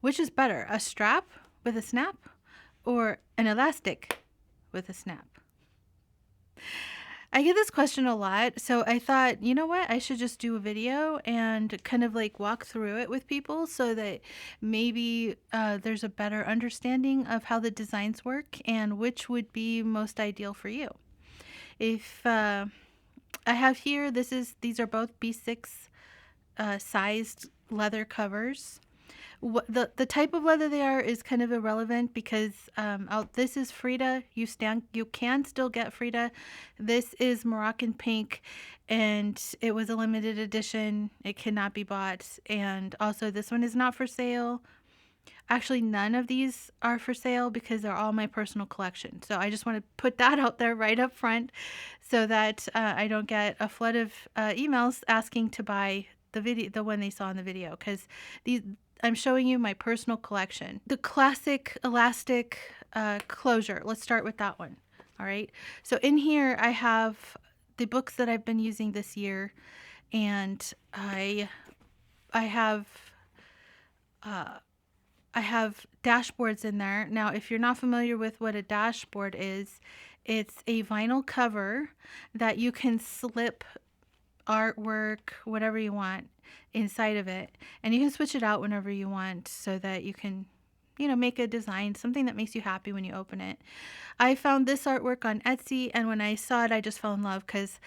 Which is better, a strap with a snap or an elastic with a snap? I get this question a lot, so I thought, you know what, I should just do a video and kind of like walk through it with people so that maybe there's a better understanding of how the designs work and which would be most ideal for you. If I have here, these are both B6 sized leather covers. What the type of leather they are is kind of irrelevant because this is Frida. You can still get Frida. This is Moroccan pink, and it was a limited edition. It cannot be bought, and also this one is not for sale. Actually, none of these are for sale because they're all my personal collection. So I just want to put that out there right up front so that I don't get a flood of emails asking to buy the one they saw in the video, because these I'm showing you my personal collection. The classic elastic closure. Let's start with that one. All right. So in here I have the books that I've been using this year, and I have I have dashboards in there. Now, if you're not familiar with what a dashboard is, it's a vinyl cover that you can slip artwork, whatever you want, inside of it. And you can switch it out whenever you want so that you can, make a design, something that makes you happy when you open it. I found this artwork on Etsy, and when I saw it, I just fell in love because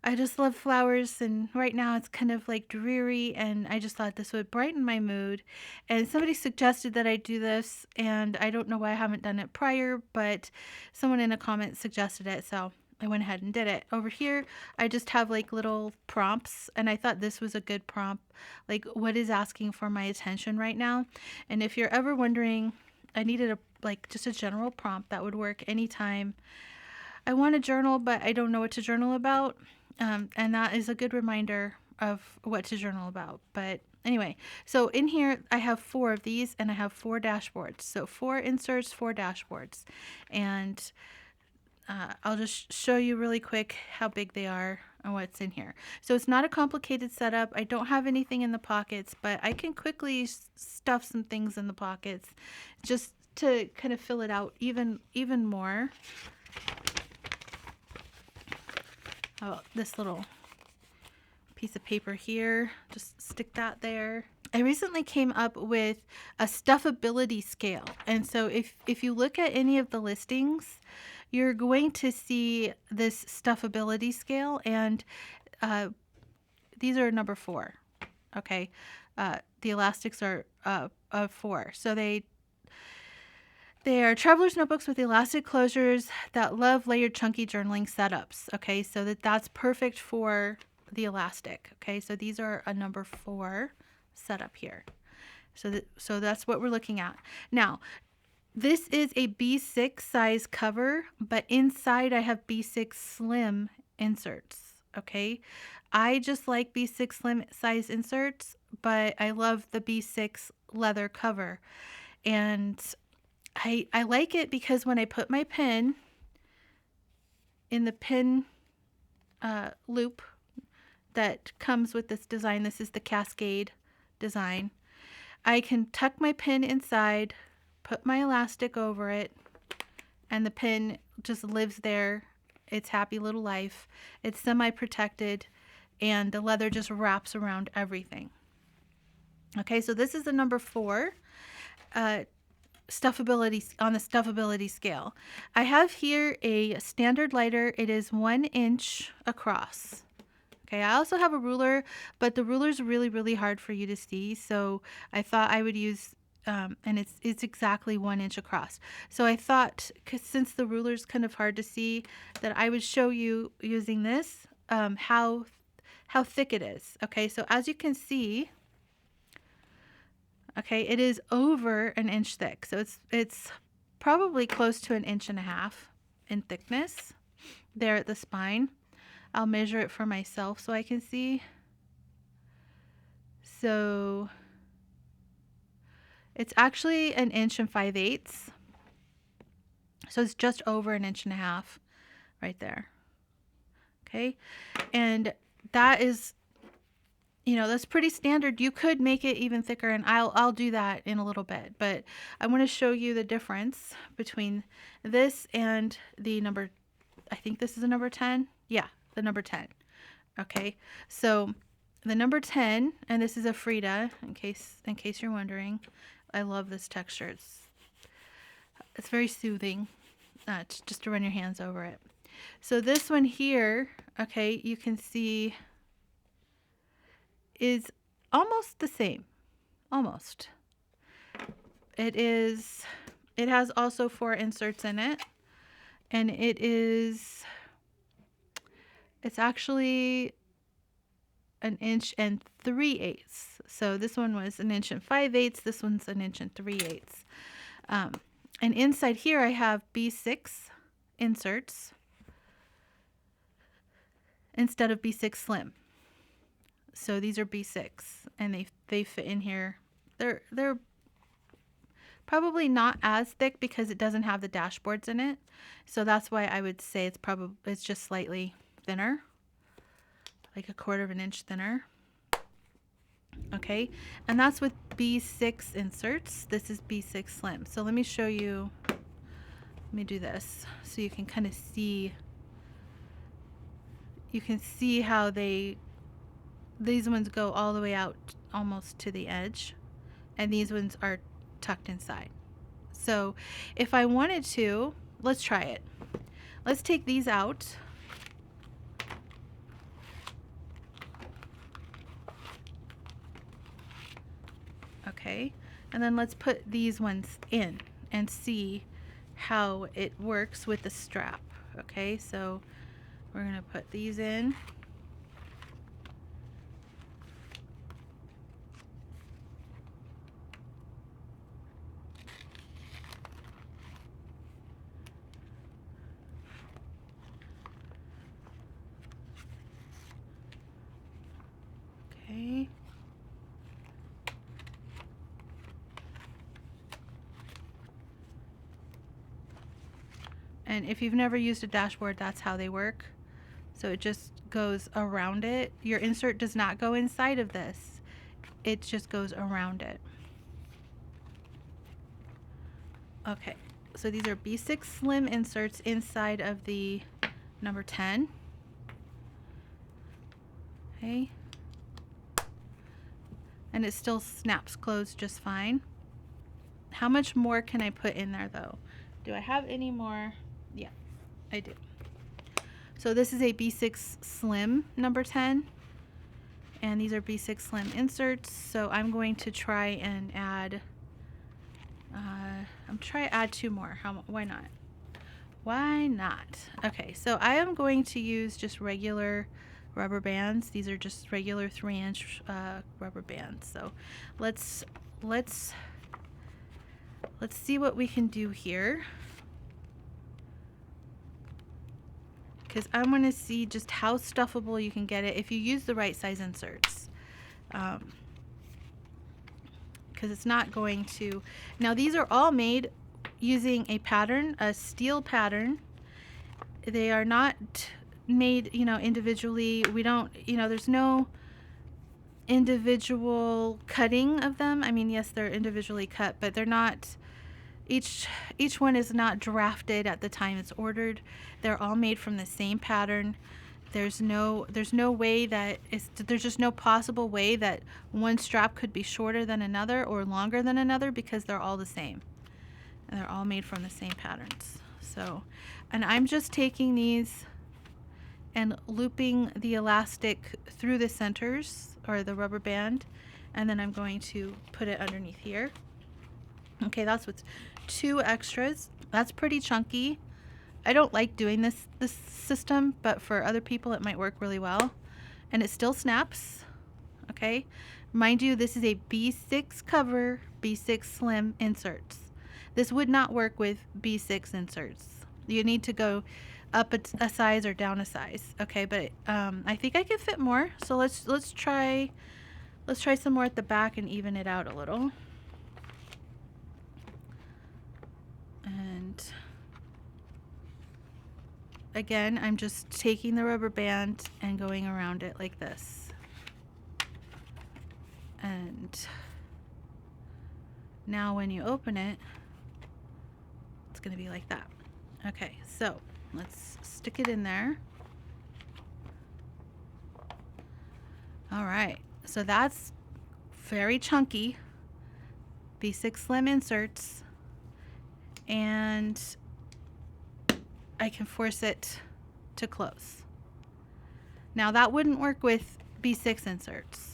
I just love flowers, and right now it's kind of like dreary, and I just thought this would brighten my mood. And somebody suggested that I do this, and I don't know why I haven't done it prior, but someone in a comment suggested it, so I went ahead and did it. Over here, I just have like little prompts, and I thought this was a good prompt, like what is asking for my attention right now. And if you're ever wondering, I needed just a general prompt that would work anytime I want to journal, but I don't know what to journal about. And that is a good reminder of what to journal about. But anyway, so in here, I have 4 of these, and I have 4 dashboards. So 4 inserts, 4 dashboards. And I'll just show you really quick how big they are and what's in here. So it's not a complicated setup. I don't have anything in the pockets, but I can quickly stuff some things in the pockets just to kind of fill it out even more. How about this little piece of paper here? Just stick that there. I recently came up with a stuffability scale. And so if you look at any of the listings, you're going to see this stuffability scale. And these are number 4. Okay. The elastics are of 4. So they are traveler's notebooks with elastic closures that love layered chunky journaling setups. Okay, so that's perfect for the elastic. Okay, so these are a number 4 setup here. So that's what we're looking at. Now, this is a B6 size cover, but inside I have B6 slim inserts. Okay, I just like B6 slim size inserts, but I love the B6 leather cover. And I like it because when I put my pen in the pin loop that comes with this design, this is the Cascade design, I can tuck my pin inside, put my elastic over it, and the pin just lives there. Its happy little life. It's semi-protected, and the leather just wraps around everything. Okay, so this is the number 4. Stuffability on the stuffability scale. I have here a standard lighter. It is 1 inch across. Okay, I also have a ruler, but the ruler is really, really hard for you to see. So I thought I would use, and it's exactly 1 inch across. So I thought, since the ruler is kind of hard to see, that I would show you using this how thick it is. Okay, so as you can see, okay, it is over 1 inch thick. So it's probably close to 1.5 inches in thickness there at the spine. I'll measure it for myself so I can see. So it's actually 1 5/8 inches. So it's just over 1.5 inches right there. Okay, and that is you know, that's pretty standard. You could make it even thicker, and I'll do that in a little bit, but I want to show you the difference between this and the number, I think this is a number 10. Yeah, the number 10. Okay, so the number 10, and this is a Frida, in case you're wondering. I love this texture. It's very soothing, just to run your hands over it. So this one here, okay, you can see is almost the same. Almost. It has also 4 inserts in it, and it's actually 1 inch and 3/8. So this one was 1 inch and 5/8. This one's 1 inch and 3/8. And inside here I have B6 inserts instead of B6 Slim. So these are B6, and they fit in here. They're probably not as thick because it doesn't have the dashboards in it. So that's why I would say it's just slightly thinner, like 1/4 of an inch thinner. Okay, and that's with B6 inserts. This is B6 Slim. So let me show you. Let me do this so you can kind of see. You can see how these ones go all the way out almost to the edge, and these ones are tucked inside. So if I wanted to, let's try it. Let's take these out. Okay, and then let's put these ones in and see how it works with the strap. Okay, so we're gonna put these in. Okay. And if you've never used a dashboard, that's how they work. So it just goes around it. Your insert does not go inside of this. It just goes around it. Okay, so these are B6 Slim inserts inside of the number 10. Okay. And it still snaps closed just fine. How much more can I put in there though? Do I have any more? Yeah, I do. So this is a B6 Slim number 10, and these are B6 Slim inserts. So I'm going to try and add, add 2 more. Why not? Why not? Okay, so I am going to use just regular rubber bands. These are just regular 3-inch rubber bands. So let's see what we can do here, because I'm going to see just how stuffable you can get it if you use the right size inserts. Because it's not going to. Now these are all made using a pattern, a steel pattern. They are not made, individually. We don't, there's no individual cutting of them. I mean, yes, they're individually cut, but they're not. Each one is not drafted at the time it's ordered. They're all made from the same pattern. There's no way that there's just no possible way that one strap could be shorter than another or longer than another, because they're all the same. And they're all made from the same patterns. So, and I'm just taking these and looping the elastic through the centers, or the rubber band, and then I'm going to put it underneath here. Okay, that's what's 2 extras. That's pretty chunky. I don't like doing this system, but for other people it might work really well. And it still snaps. Okay, mind you, this is a B6 cover, B6 Slim inserts. This would not work with B6 inserts. You need to go up a size or down a size. Okay, but I think I can fit more. So let's try some more at the back and even it out a little. And again, I'm just taking the rubber band and going around it like this. And now when you open it, it's going to be like that. Okay, so let's stick it in there. All right, so that's very chunky B6 Slim inserts, and I can force it to close. Now that wouldn't work with B6 inserts.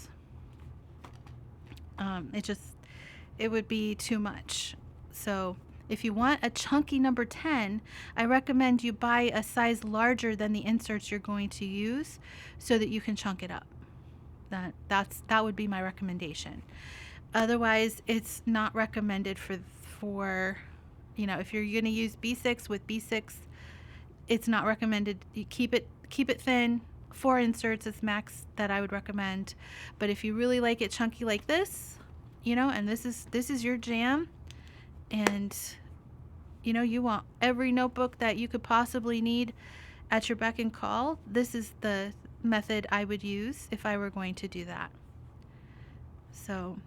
It would be too much. So if you want a chunky number 10, I recommend you buy a size larger than the inserts you're going to use so that you can chunk it up. That would be my recommendation. Otherwise, it's not recommended for if you're going to use B6 with B6, it's not recommended. You keep it thin. 4 inserts is max that I would recommend. But if you really like it chunky like this, and this is your jam, and you want every notebook that you could possibly need at your beck and call, this is the method I would use if I were going to do that. So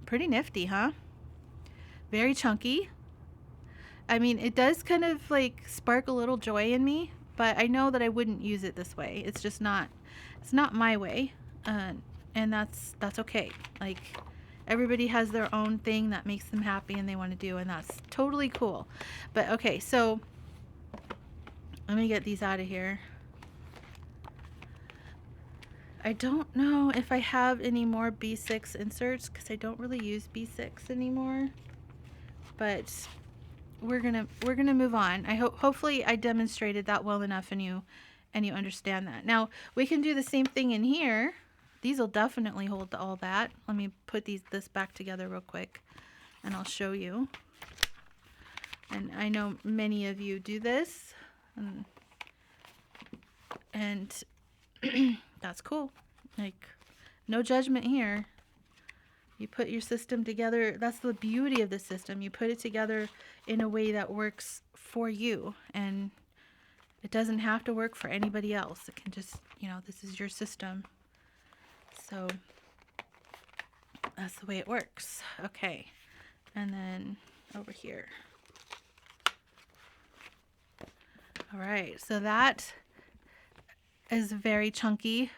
pretty nifty, huh? Very chunky. I mean, it does kind of like spark a little joy in me, but I know that I wouldn't use it this way. It's just not, it's not my way. And that's okay. Like, everybody has their own thing that makes them happy and they want to do, and that's totally cool. But okay, so let me get these out of here. I don't know if I have any more B6 inserts because I don't really use B6 anymore. But we're gonna move on. Hopefully I demonstrated that well enough and you understand that. Now we can do the same thing in here. These will definitely hold all that. Let me put this back together real quick and I'll show you. And I know many of you do this, and that's cool. Like, no judgment here. You put your system together. That's the beauty of the system. You put it together in a way that works for you, and it doesn't have to work for anybody else. It can just, this is your system. So that's the way it works. Okay. And then over here. All right. So that is very chunky.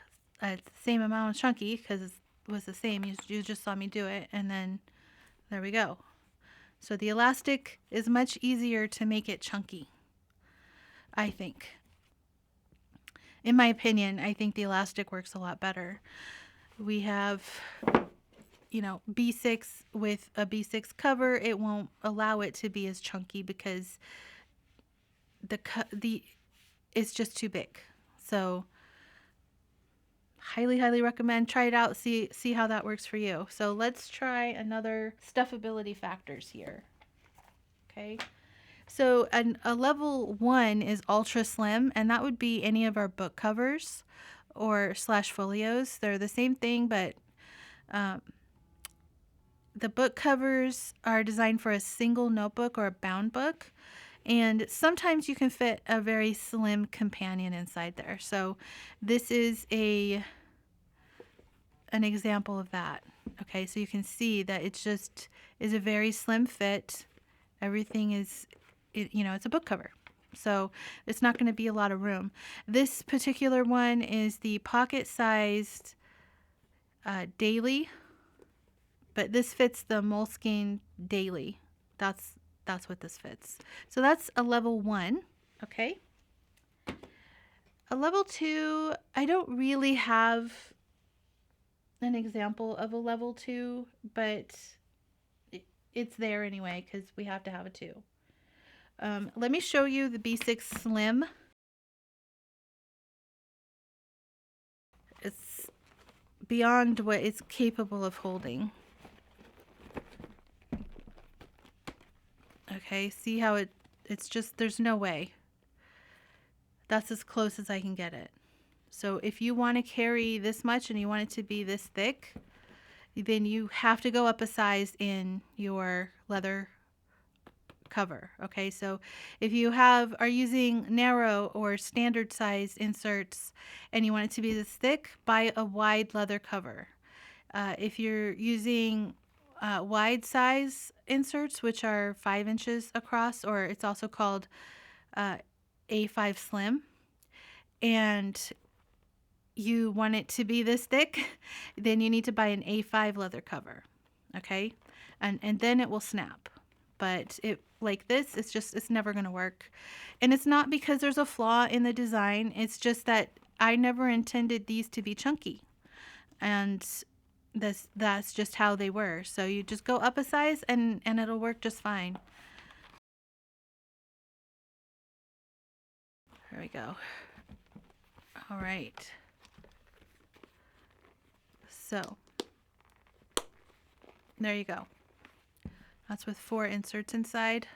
It's the same amount of chunky because it was the same. You just saw me do it. And then there we go. So the elastic is much easier to make it chunky, I think. In my opinion, I think the elastic works a lot better. We have, B6 with a B6 cover. It won't allow it to be as chunky because it's just too big. So highly recommend. Try it out. See how that works for you. So let's try another stuffability factors here. Okay. So a level 1 is ultra slim, and that would be any of our book covers or /folios. They're the same thing, but the book covers are designed for a single notebook or a bound book, and sometimes you can fit a very slim companion inside there. So this is an example of that. Okay, so you can see that it just is a very slim fit. Everything is, it's a book cover. So it's not going to be a lot of room. This particular one is the pocket-sized daily, but this fits the Moleskine daily. That's what this fits. So that's a level 1, okay? A level 2, I don't really have an example of a level 2, but it's there anyway because we have to have a 2. Let me show you the B6 Slim. It's beyond what it's capable of holding. Okay, see how it's just, there's no way. That's as close as I can get it. So if you want to carry this much and you want it to be this thick, then you have to go up a size in your leather cover. Okay, so if you are using narrow or standard size inserts and you want it to be this thick, buy a wide leather cover. If you're using wide size inserts, which are 5 inches across, or it's also called A5 Slim, and you want it to be this thick, then you need to buy an A5 leather cover, okay? And then it will snap. But it like this, it's never going to work. And it's not because there's a flaw in the design. It's just that I never intended these to be chunky. And that's just how they were. So you just go up a size and it'll work just fine. There we go. All right. So there you go. That's with 4 inserts inside,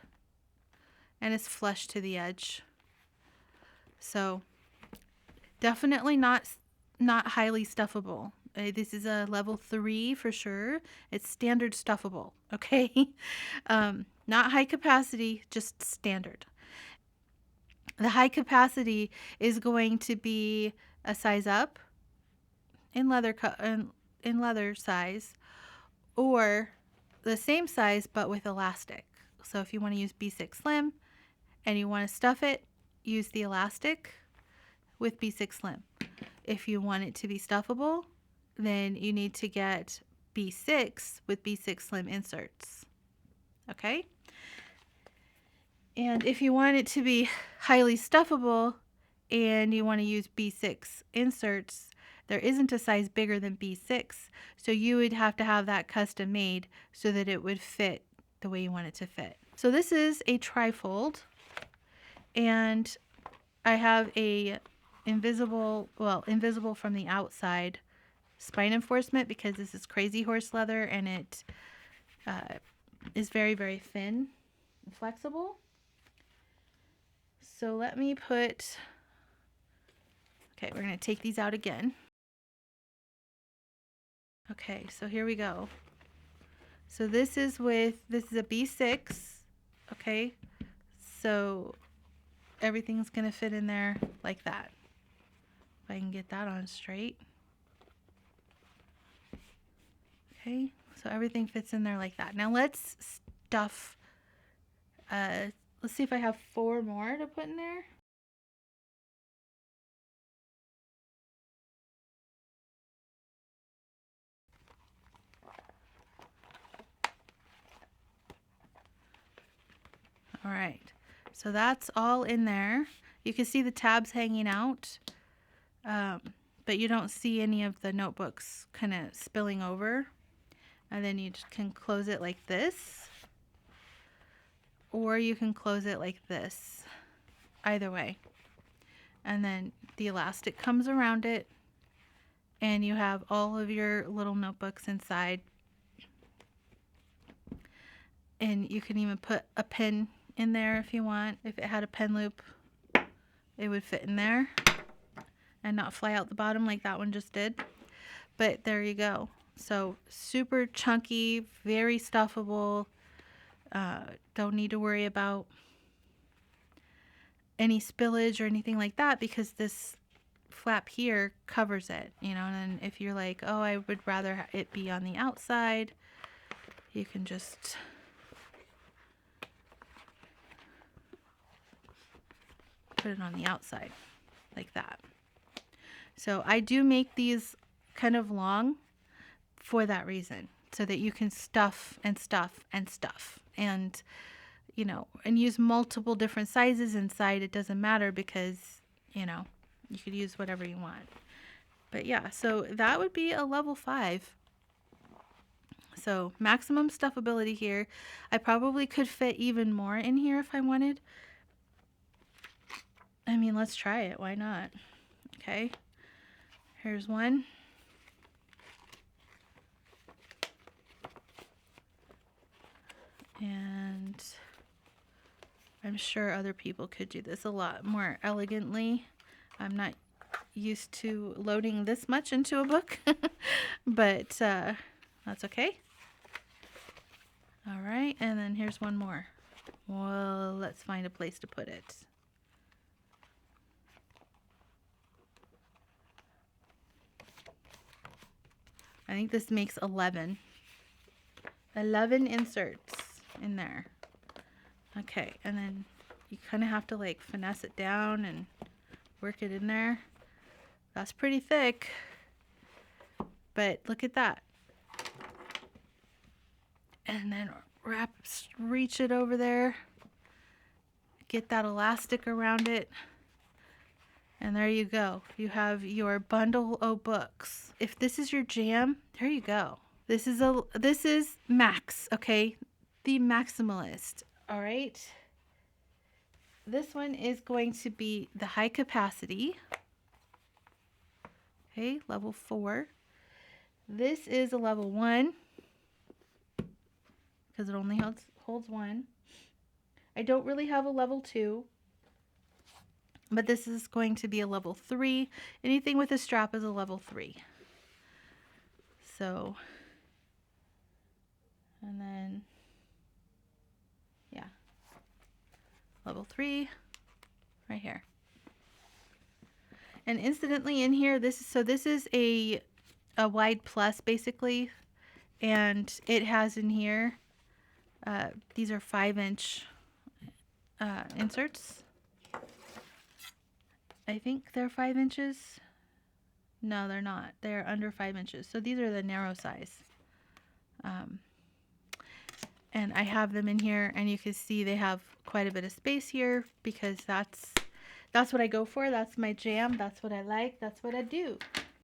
and it's flush to the edge. So definitely not highly stuffable. This is a level 3 for sure. It's standard stuffable, okay? Not high capacity, just standard. The high capacity is going to be a size up in leather size, or the same size but with elastic. So if you want to use B6 Slim and you want to stuff it, use the elastic with B6 Slim. If you want it to be stuffable, then you need to get B6 with B6 Slim inserts. Okay? And if you want it to be highly stuffable and you want to use B6 inserts, there isn't a size bigger than B6, so you would have to have that custom made so that it would fit the way you want it to fit. So this is a trifold, and I have a invisible from the outside spine enforcement because this is crazy horse leather and it is very, very thin and flexible. So let me put, okay, we're going to take these out again. Okay, so here we go. So this is a B6, okay? So everything's going to fit in there like that. If I can get that on straight. Okay, so everything fits in there like that. Now let's stuff, let's see if I have 4 more to put in there. All right, so that's all in there. You can see the tabs hanging out, but you don't see any of the notebooks kind of spilling over. And then you just can close it like this, or you can close it like this, either way. And then the elastic comes around it, and you have all of your little notebooks inside. And you can even put a pen in there if you want. If it had a pen loop, it would fit in there and not fly out the bottom like that one just did. But there you go. So super chunky, very stuffable. Don't need to worry about any spillage or anything like that because this flap here covers it, you know. And then if you're like, oh, I would rather it be on the outside, you can just put it on the outside like that. So I do make these kind of long for that reason, so that you can stuff and stuff and stuff and, you know, and use multiple different sizes inside. It doesn't matter because, you know, you could use whatever you want. But yeah, so that would be a level 5. So maximum stuffability here. I probably could fit even more in here if I wanted. I mean, let's try it. Why not? Okay. Here's one. And I'm sure other people could do this a lot more elegantly. I'm not used to loading this much into a book, but that's okay. All right, and then here's one more. Well, let's find a place to put it. I think this makes 11. 11 inserts in there. Okay, and then you kind of have to like finesse it down and work it in there. That's pretty thick, but look at that. And then reach it over there. Get that elastic around it. And there you go. You have your bundle of books. If this is your jam, there you go. This is Max, okay? The Maximalist, all right? This one is going to be the high capacity. Okay, level 4. This is a level 1 because it only holds 1. I don't really have a level 2, but this is going to be a level 3. Anything with a strap is a level 3. So, and then, yeah, level 3 right here. And incidentally in here, this is a wide plus basically, and it has in here, these are 5-inch inserts. I think they're 5 inches. No, they're not. They're under 5 inches. So these are the narrow size. And I have them in here, and you can see they have quite a bit of space here because that's what I go for. That's my jam. That's what I like. That's what I do.